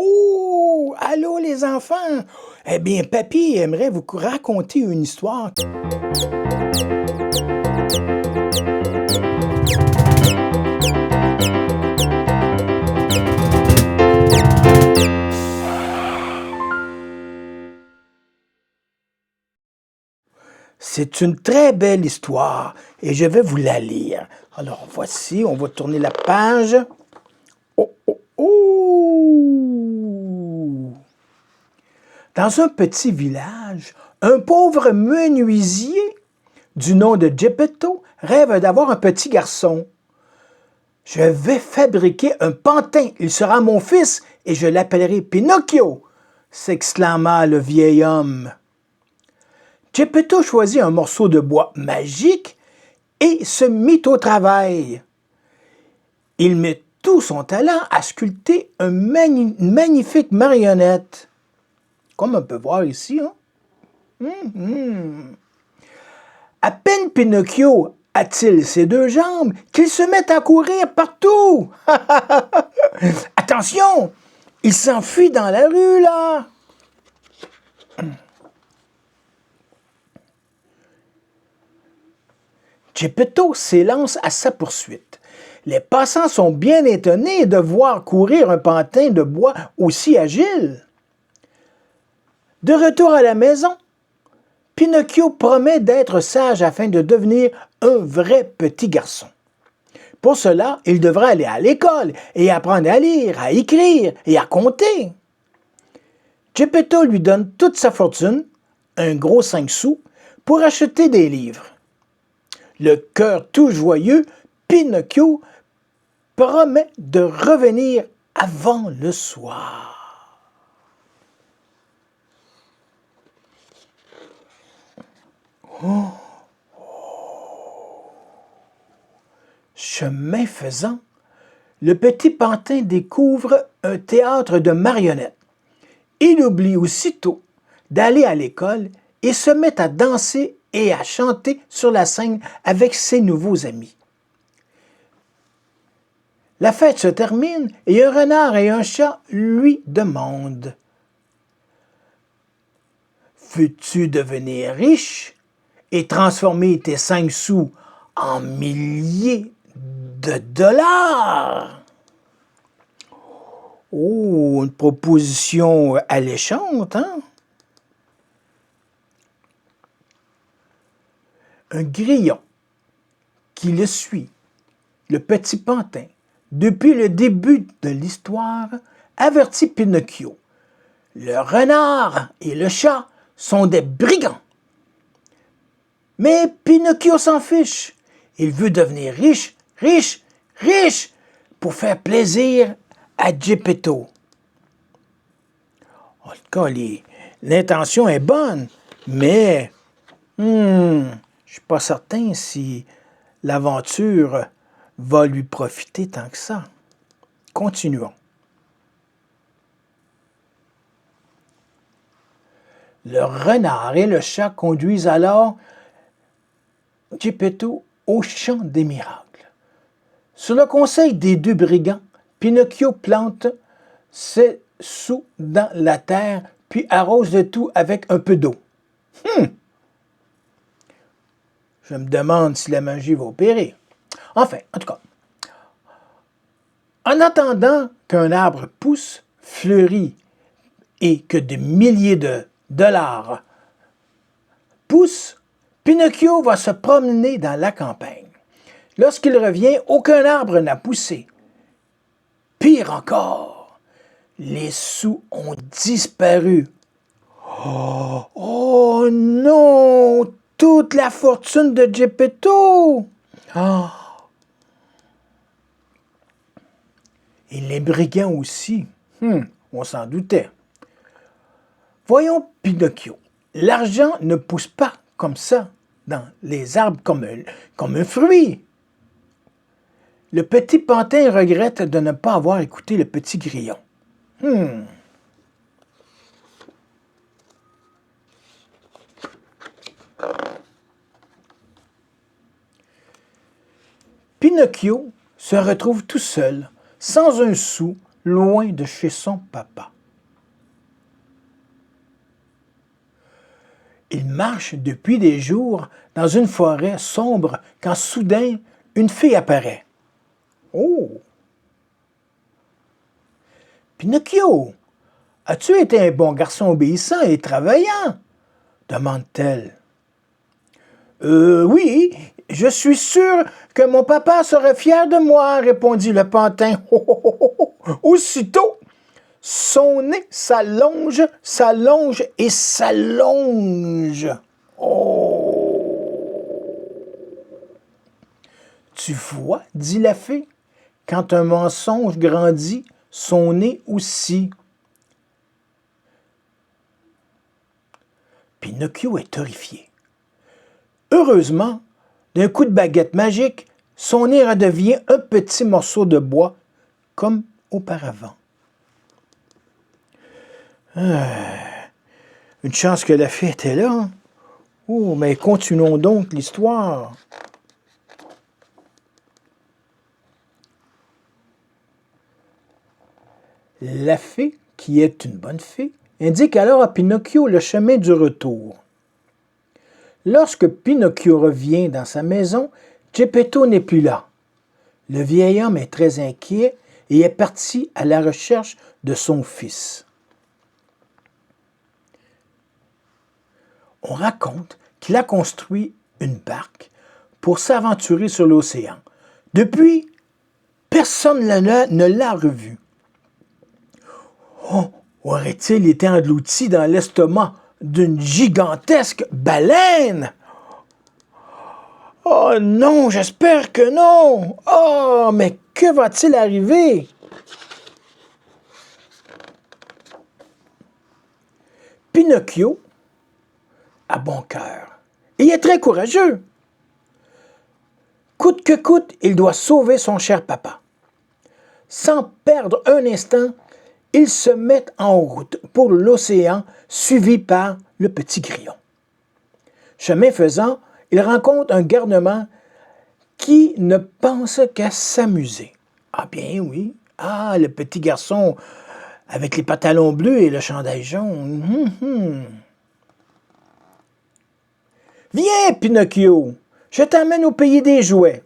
Oh! Allô les enfants! Eh bien, papy aimerait vous raconter une histoire. C'est une très belle histoire et je vais vous la lire. Alors voici, on va tourner la page. Oh, oh, oh! Dans un petit village, un pauvre menuisier du nom de Geppetto rêve d'avoir un petit garçon. Je vais fabriquer un pantin, il sera mon fils et je l'appellerai Pinocchio, s'exclama le vieil homme. Geppetto choisit un morceau de bois magique et se mit au travail. Il met tout son talent à sculpter une magnifique marionnette, comme on peut voir ici. Hein? À peine Pinocchio a-t-il ses deux jambes qu'il se met à courir partout. Attention, il s'enfuit dans la rue là. Geppetto s'élance à sa poursuite. Les passants sont bien étonnés de voir courir un pantin de bois aussi agile. De retour à la maison, Pinocchio promet d'être sage afin de devenir un vrai petit garçon. Pour cela, il devra aller à l'école et apprendre à lire, à écrire et à compter. Geppetto lui donne toute sa fortune, un gros 5 sous, pour acheter des livres. Le cœur tout joyeux, Pinocchio promet de revenir avant le soir. Oh. Chemin faisant, le petit pantin découvre un théâtre de marionnettes. Il oublie aussitôt d'aller à l'école et se met à danser et à chanter sur la scène avec ses nouveaux amis. La fête se termine et un renard et un chat lui demandent « Veux-tu devenir riche et transformer tes 5 sous en milliers de dollars? » Oh, une proposition alléchante, hein? Un grillon qui le suit, le petit pantin, depuis le début de l'histoire, avertit Pinocchio. Le renard et le chat sont des brigands. Mais Pinocchio s'en fiche. Il veut devenir riche, riche, riche, pour faire plaisir à Geppetto. En tout cas, l'intention est bonne, mais je ne suis pas certain si l'aventure va lui profiter tant que ça. Continuons. Le renard et le chat conduisent alors Geppetto au champ des miracles. Sur le conseil des deux brigands, Pinocchio plante ses sous dans la terre, puis arrose le tout avec un peu d'eau. Je me demande si la magie va opérer. Enfin, en tout cas, en attendant qu'un arbre pousse, fleurit et que des milliers de dollars poussent, Pinocchio va se promener dans la campagne. Lorsqu'il revient, aucun arbre n'a poussé. Pire encore, les sous ont disparu. Oh non! Toute la fortune de Geppetto! Ah! Et les brigands aussi. On s'en doutait. Voyons Pinocchio. L'argent ne pousse pas comme ça dans les arbres comme un fruit. Le petit pantin regrette de ne pas avoir écouté le petit grillon. Pinocchio se retrouve tout seul, sans un sou, loin de chez son papa. Il marche depuis des jours dans une forêt sombre quand soudain une fille apparaît. Oh! Pinocchio, as-tu été un bon garçon obéissant et travaillant? Demande-t-elle. Oui, je suis sûr que mon papa serait fier de moi, répondit le pantin. Aussitôt, son nez s'allonge, s'allonge et s'allonge. Oh! Tu vois, dit la fée, quand un mensonge grandit, son nez aussi. Pinocchio est horrifié. Heureusement, d'un coup de baguette magique, son nez redevient un petit morceau de bois, comme auparavant. Une chance que la fée était là. Hein? Oh, mais continuons donc l'histoire. La fée, qui est une bonne fée, indique alors à Pinocchio le chemin du retour. Lorsque Pinocchio revient dans sa maison, Geppetto n'est plus là. Le vieil homme est très inquiet et est parti à la recherche de son fils. On raconte qu'il a construit une barque pour s'aventurer sur l'océan. Depuis, personne ne l'a revu. Oh, aurait-il été englouti dans l'estomac d'une gigantesque baleine? Oh non, j'espère que non! Oh, mais que va-t-il arriver? Pinocchio a bon cœur et est très courageux. Coûte que coûte, il doit sauver son cher papa. Sans perdre un instant, ils se mettent en route pour l'océan, suivis par le petit grillon. Chemin faisant, ils rencontrent un garnement qui ne pense qu'à s'amuser. Ah bien oui, le petit garçon avec les pantalons bleus et le chandail jaune. Viens, Pinocchio, je t'emmène au pays des jouets.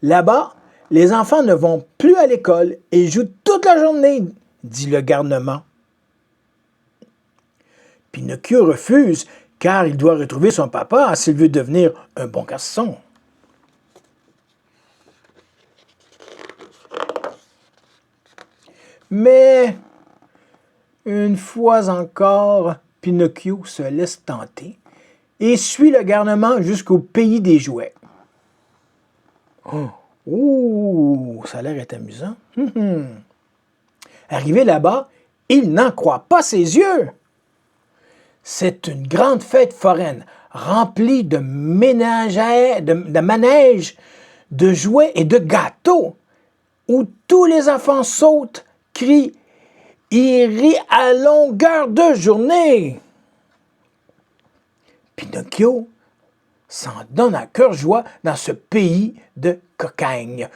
Là-bas, les enfants ne vont plus à l'école et jouent toute la journée, dit le garnement. Pinocchio refuse, car il doit retrouver son papa s'il veut devenir un bon garçon. Mais, une fois encore, Pinocchio se laisse tenter et suit le garnement jusqu'au pays des jouets. Oh, ça a l'air d'être amusant. Arrivé là-bas, il n'en croit pas ses yeux. C'est une grande fête foraine remplie de manèges, de jouets et de gâteaux, où tous les enfants sautent, crient et rient à longueur de journée. Pinocchio s'en donne à cœur joie dans ce pays de cocagne.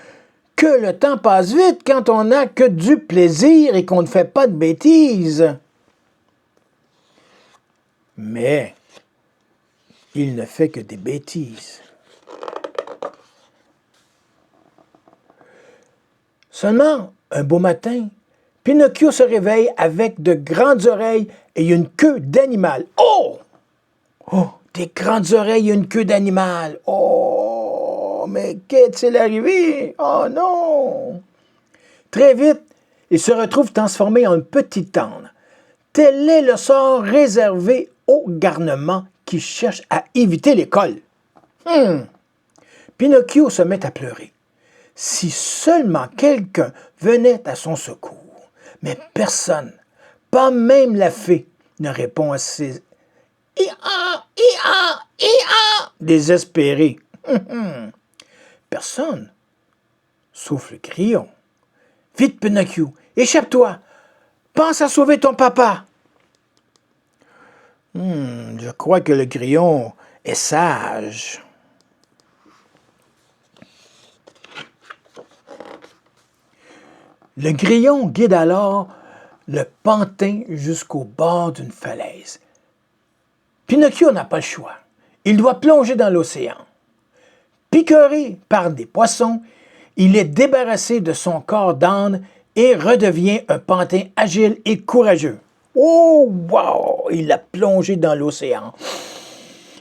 Que le temps passe vite quand on n'a que du plaisir et qu'on ne fait pas de bêtises. Mais il ne fait que des bêtises. Seulement, un beau matin, Pinocchio se réveille avec de grandes oreilles et une queue d'animal. Oh! Oh! Des grandes oreilles et une queue d'animal. Oh! Mais qu'est-il arrivé? Oh non! Très vite, il se retrouve transformé en une petite âne. Tel est le sort réservé au garnement qui cherche à éviter l'école. Pinocchio se met à pleurer. Si seulement quelqu'un venait à son secours. Mais personne, pas même la fée, ne répond à ses désespérés. Personne, sauf le grillon. Vite, Pinocchio, échappe-toi. Pense à sauver ton papa. Je crois que le grillon est sage. Le grillon guide alors le pantin jusqu'au bord d'une falaise. Pinocchio n'a pas le choix. Il doit plonger dans l'océan. Piqûré par des poissons, il est débarrassé de son corps d'âne et redevient un pantin agile et courageux. Oh, wow! Il a plongé dans l'océan.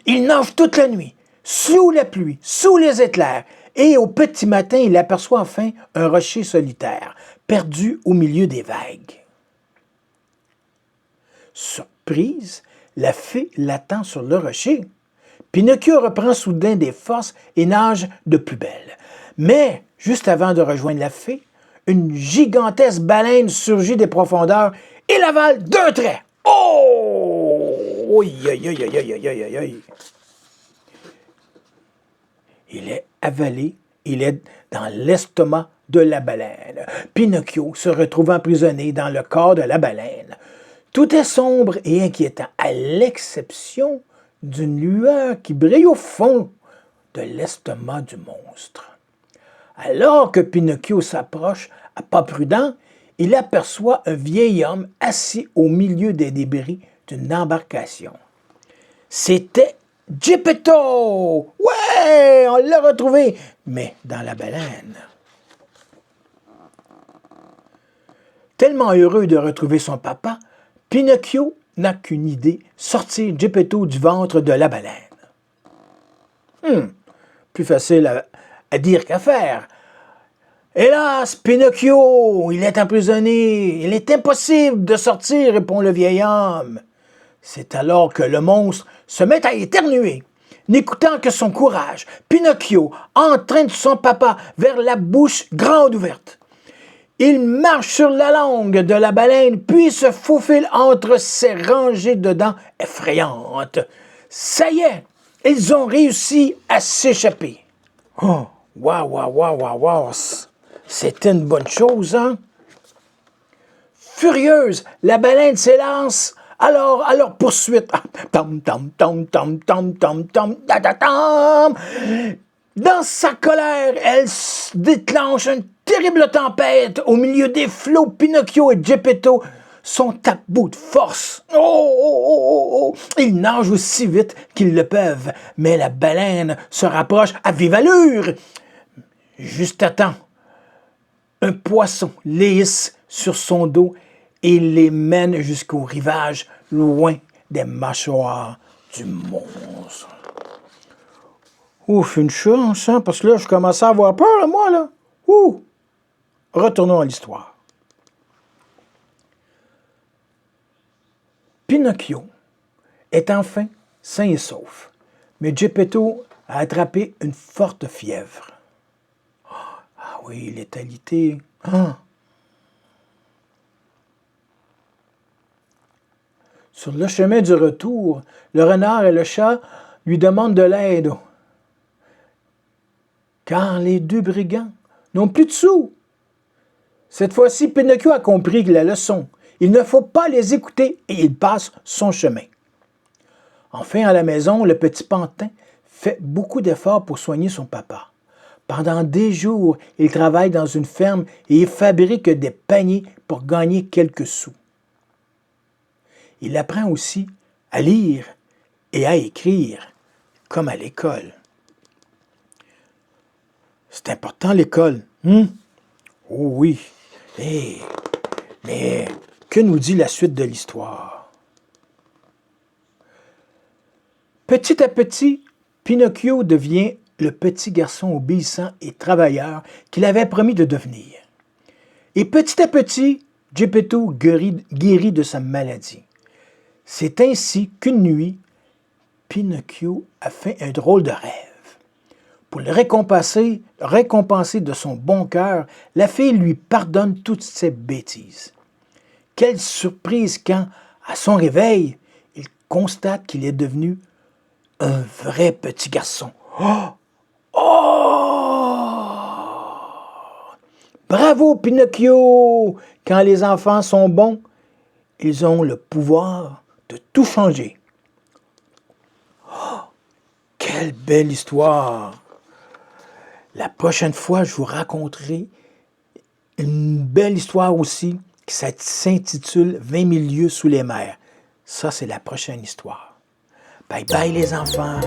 Il nage toute la nuit, sous la pluie, sous les éclairs, et au petit matin, il aperçoit enfin un rocher solitaire, perdu au milieu des vagues. Surprise, la fée l'attend sur le rocher. Pinocchio reprend soudain des forces et nage de plus belle. Mais, juste avant de rejoindre la fée, une gigantesque baleine surgit des profondeurs et l'avale d'un trait. Oh! Aïe, aïe, aïe, aïe, aïe, aïe, aïe, aïe. Il est avalé, il est dans l'estomac de la baleine. Pinocchio se retrouve emprisonné dans le corps de la baleine. Tout est sombre et inquiétant, à l'exception d'une lueur qui brille au fond de l'estomac du monstre. Alors que Pinocchio s'approche à pas prudent, il aperçoit un vieil homme assis au milieu des débris d'une embarcation. C'était Geppetto! Ouais, on l'a retrouvé, mais dans la baleine. Tellement heureux de retrouver son papa, Pinocchio n'a qu'une idée, sortir Geppetto du ventre de la baleine. Plus facile à dire qu'à faire. Hélas, Pinocchio, il est emprisonné. Il est impossible de sortir, répond le vieil homme. C'est alors que le monstre se met à éternuer. N'écoutant que son courage, Pinocchio entraîne son papa vers la bouche grande ouverte. Il marche sur la langue de la baleine, puis se faufile entre ses rangées de dents effrayantes. Ça y est, ils ont réussi à s'échapper. Oh, waouh, waouh, waouh, waouh, waouh. C'était une bonne chose, hein? Furieuse, la baleine s'élance alors à leur poursuite. Tam, tam, tam, tam, tam, tam, tam, ta, ta, tam. Dans sa colère, elle déclenche une terrible tempête. Au milieu des flots, Pinocchio et Geppetto sont à bout de force. Oh, oh, oh, oh. Ils nagent aussi vite qu'ils le peuvent, mais la baleine se rapproche à vive allure. Juste à temps, un poisson les hisse sur son dos et les mène jusqu'au rivage, loin des mâchoires du monstre. Ouf, une chance, hein, parce que là, je commençais à avoir peur, moi, là. Ouh! Retournons à l'histoire. Pinocchio est enfin sain et sauf, mais Geppetto a attrapé une forte fièvre. Ah oui, létalité. Ah. Sur le chemin du retour, le renard et le chat lui demandent de l'aide, car les deux brigands n'ont plus de sous. Cette fois-ci, Pinocchio a compris la leçon. Il ne faut pas les écouter et il passe son chemin. Enfin, à la maison, le petit pantin fait beaucoup d'efforts pour soigner son papa. Pendant des jours, il travaille dans une ferme et il fabrique des paniers pour gagner quelques sous. Il apprend aussi à lire et à écrire, comme à l'école. C'est important, l'école. Oh oui. Mais que nous dit la suite de l'histoire? Petit à petit, Pinocchio devient le petit garçon obéissant et travailleur qu'il avait promis de devenir. Et petit à petit, Geppetto guérit de sa maladie. C'est ainsi qu'une nuit, Pinocchio a fait un drôle de rêve. Pour le récompenser de son bon cœur, la fille lui pardonne toutes ses bêtises. Quelle surprise quand, à son réveil, il constate qu'il est devenu un vrai petit garçon. Oh! Oh! Bravo, Pinocchio! Quand les enfants sont bons, ils ont le pouvoir de tout changer. Oh! Quelle belle histoire! La prochaine fois, je vous raconterai une belle histoire aussi qui s'intitule 20 000 lieues sous les mers. Ça, c'est la prochaine histoire. Bye bye les enfants!